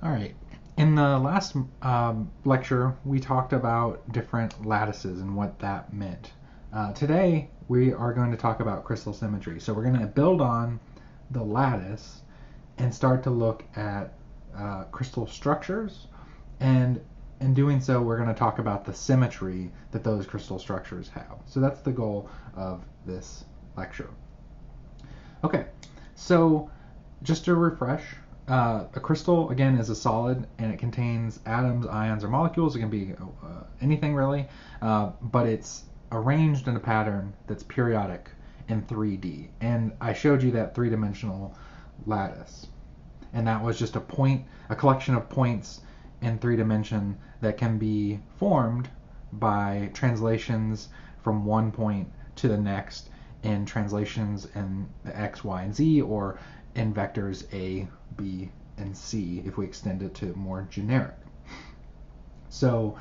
All right. In the last lecture, we talked about different lattices and what that meant. Today, we are going to talk about crystal symmetry. So we're going to build on the lattice and start to look at crystal structures. And in doing so, we're going to talk about the symmetry that those crystal structures have. So that's the goal of this lecture. Okay, so just to refresh, a crystal, again, is a solid and it contains atoms, ions, or molecules. It can be anything really, but it's arranged in a pattern that's periodic in 3D. And I showed you that three-dimensional lattice. And that was just a collection of points in 3 dimension that can be formed by translations from one point to the next in translations in the x, y, and z, or in vectors a, b, and c if we extend it to more generic. So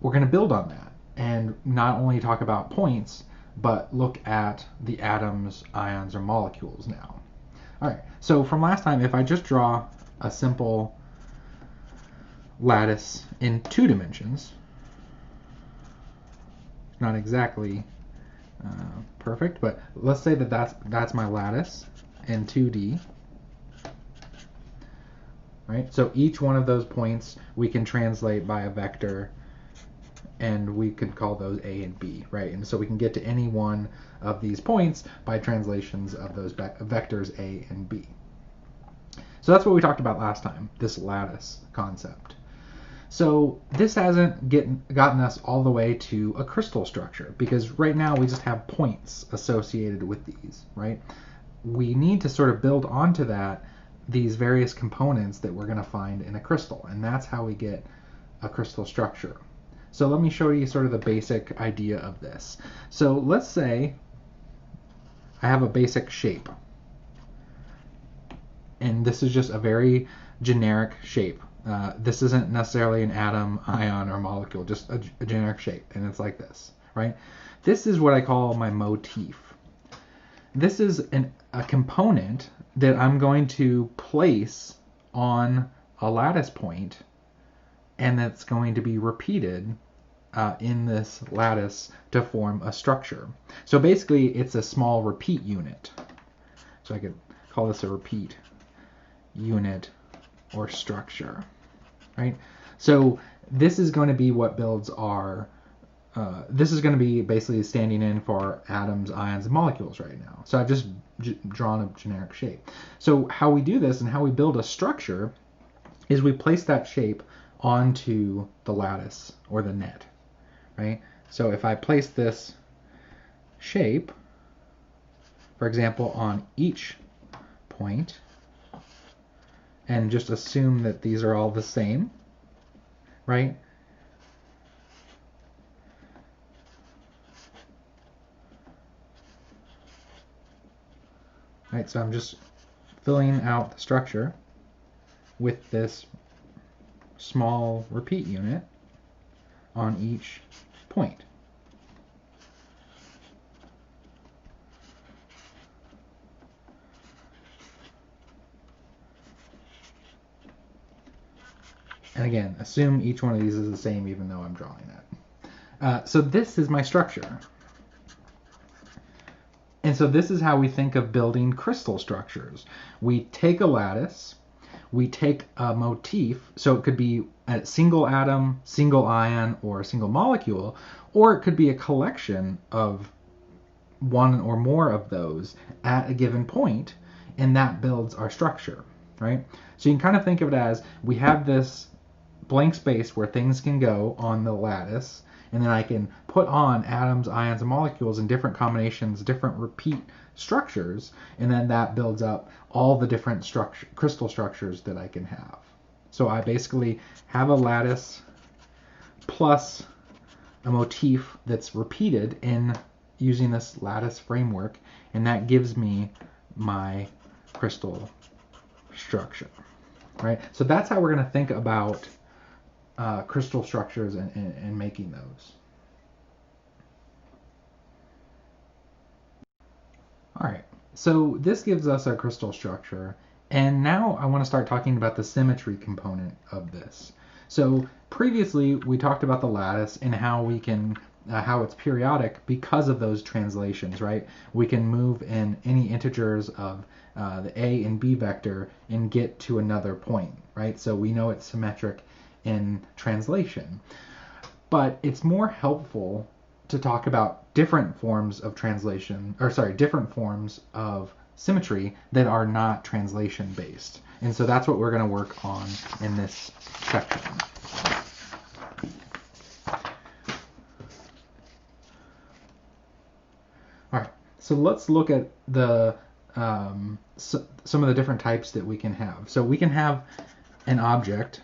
we're going to build on that and not only talk about points, but look at the atoms, ions, or molecules now. All right, so from last time, if I just draw a simple lattice in 2 dimensions, not exactly perfect, but let's say that that's my lattice in 2D. Right? So each one of those points we can translate by a vector, and we could call those A and B, right? And so we can get to any one of these points by translations of those vectors A and B. So that's what we talked about last time, this lattice concept. So this hasn't gotten us all the way to a crystal structure, because right now we just have points associated with these, right? We need to sort of build onto that these various components that we're going to find in a crystal, and that's how we get a crystal structure. So let me show you sort of the basic idea of this. So let's say I have a basic shape, and this is just a very generic shape. This isn't necessarily an atom, ion, or molecule, just a generic shape, and it's like this, right? This is what I call my motif. This is a component that I'm going to place on a lattice point, and that's going to be repeated in this lattice to form a structure. So basically, it's a small repeat unit. So I could call this a repeat unit or structure, right? So this is going to be what builds our this is going to be basically standing in for atoms, ions, and molecules right now. So I've just drawn a generic shape. So how we do this and how we build a structure is we place that shape onto the lattice or the net, right? So if I place this shape, for example, on each point, and just assume that these are all the same, right? Right, so I'm just filling out the structure with this small repeat unit on each point. And again, assume each one of these is the same even though I'm drawing it. So this is my structure. And so this is how we think of building crystal structures. We take a lattice, we take a motif, so it could be a single atom, single ion, or a single molecule, or it could be a collection of one or more of those at a given point, and that builds our structure, right? So you can kind of think of it as we have this blank space where things can go on the lattice, and then I can put on atoms, ions, and molecules in different combinations, different repeat structures, and then that builds up all the different crystal structures that I can have. So I basically have a lattice plus a motif that's repeated in using this lattice framework, and that gives me my crystal structure, right? So that's how we're going to think about crystal structures and making those. All right, so this gives us our crystal structure, And now I want to start talking about the symmetry component of this. So previously we talked about the lattice and how we can how it's periodic because of those translations, right? We can move in any integers of the a and b vector and get to another point, right? So we know it's symmetric in translation. But it's more helpful to talk about different forms of translation, or sorry, different forms of symmetry that are not translation based. And so that's what we're going to work on in this section. All right, so let's look at the some of the different types that we can have. So we can have an object,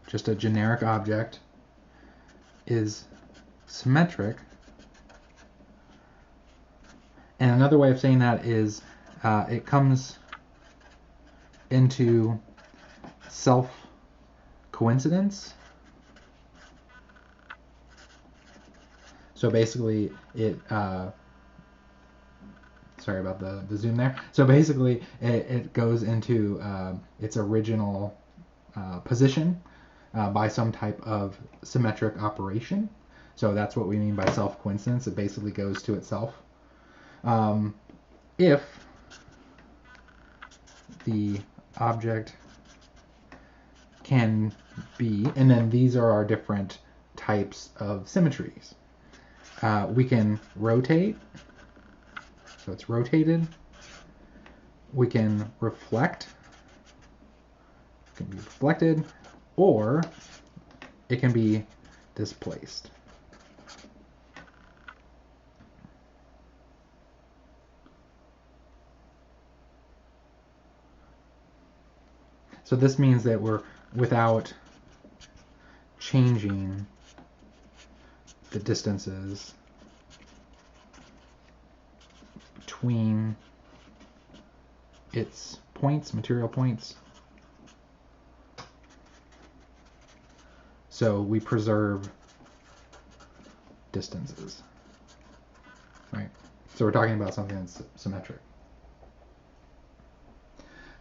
just a generic object, is symmetric. And another way of saying that is it comes into self-coincidence. So basically it, sorry about the zoom there. So basically it goes into its original position by some type of symmetric operation. So that's what we mean by self-coincidence. It basically goes to itself. If the object can be, and then these are our different types of symmetries. We can rotate, so it's rotated. We can reflect, it can be reflected, or it can be displaced. So this means that we're without changing the distances between its points, material points. So we preserve distances, right? So we're talking about something that's symmetric.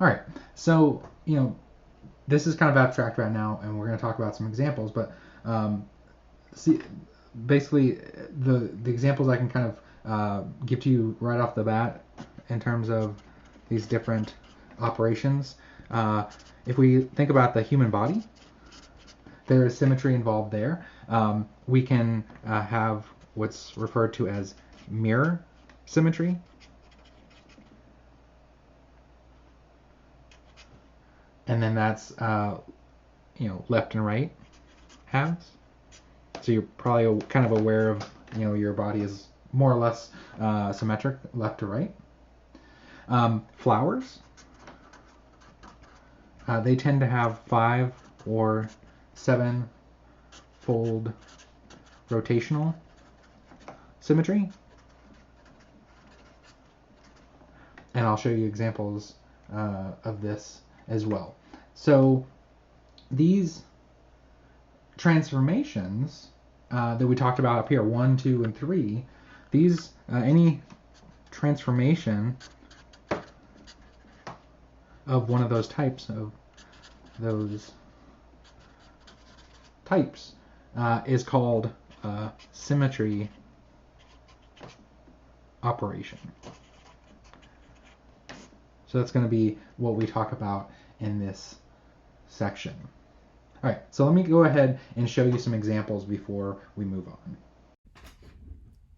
All right, so, you know, this is kind of abstract right now, and we're going to talk about some examples, but see, basically the examples I can kind of give to you right off the bat in terms of these different operations. If we think about the human body, there is symmetry involved there. We can have what's referred to as mirror symmetry. And then that's, you know, left and right halves. So you're probably kind of aware of, you know, your body is more or less symmetric left to right. Flowers, they tend to have 5 or 7 fold rotational symmetry. And I'll show you examples of this as well. So these transformations that we talked about up here, 1, 2, and 3, these any transformation of one of those types is called symmetry operation. So that's going to be what we talk about in this section. All right, so let me go ahead and show you some examples before we move on.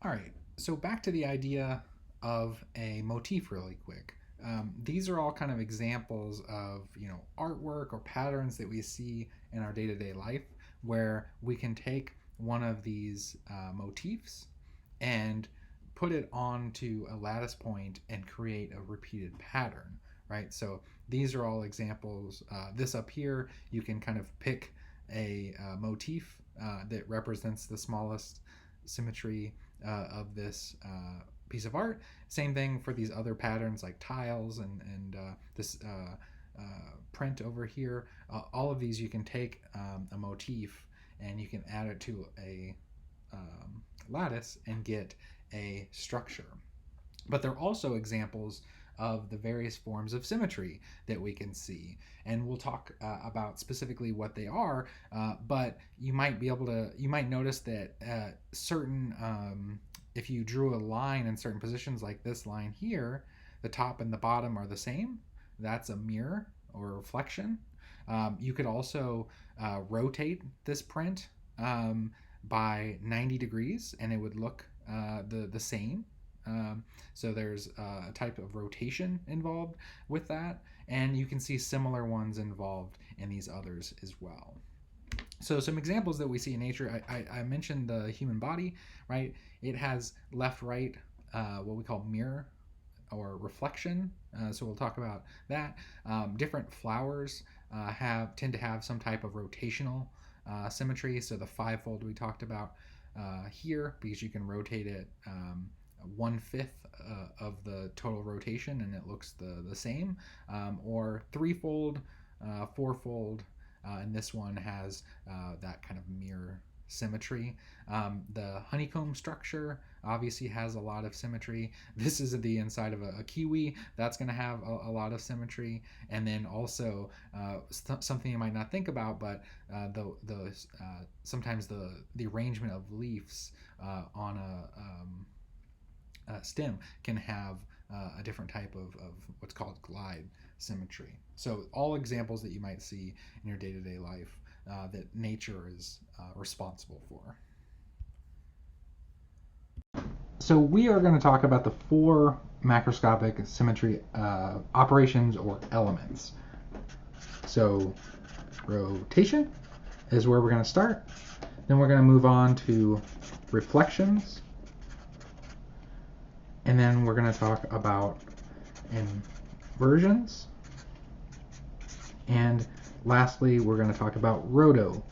All right, so back to the idea of a motif really quick. These are all kind of examples of, you know, artwork or patterns that we see in our day-to-day life where we can take one of these motifs and put it onto a lattice point and create a repeated pattern, right? So these are all examples. This up here, you can kind of pick a motif that represents the smallest symmetry of this piece of art. Same thing for these other patterns like tiles and this print over here. All of these you can take a motif and you can add it to a lattice and get a structure. But there are also examples of the various forms of symmetry that we can see. And we'll talk about specifically what they are, but you might notice that if you drew a line in certain positions like this line here, the top and the bottom are the same. That's a mirror or a reflection. You could also rotate this print by 90 degrees and it would look the same. So there's a type of rotation involved with that, and you can see similar ones involved in these others as well. So some examples that we see in nature, I mentioned the human body, right? It has left-right, what we call mirror or reflection. So we'll talk about that. Different flowers tend to have some type of rotational symmetry. So the fivefold we talked about here, because you can rotate it 1/5 of the total rotation and it looks the same, or threefold, fourfold, and this one has that kind of mirror symmetry. The honeycomb structure obviously has a lot of symmetry. This is the inside of a kiwi. That's going to have a lot of symmetry. And then also something you might not think about, but sometimes the arrangement of leaves on a stem can have a different type of what's called glide symmetry. So all examples that you might see in your day-to-day life that nature is responsible for. So we are going to talk about the 4 macroscopic symmetry operations or elements. So rotation is where we're going to start. Then we're going to move on to reflections. And then we're going to talk about inversions. And lastly, we're going to talk about roto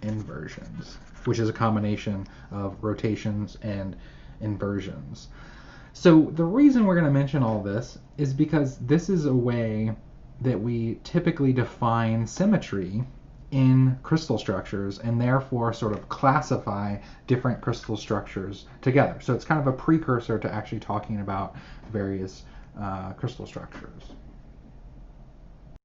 inversions, which is a combination of rotations and inversions. So the reason we're going to mention all this is because this is a way that we typically define symmetry in crystal structures and therefore sort of classify different crystal structures together. So it's kind of a precursor to actually talking about various crystal structures.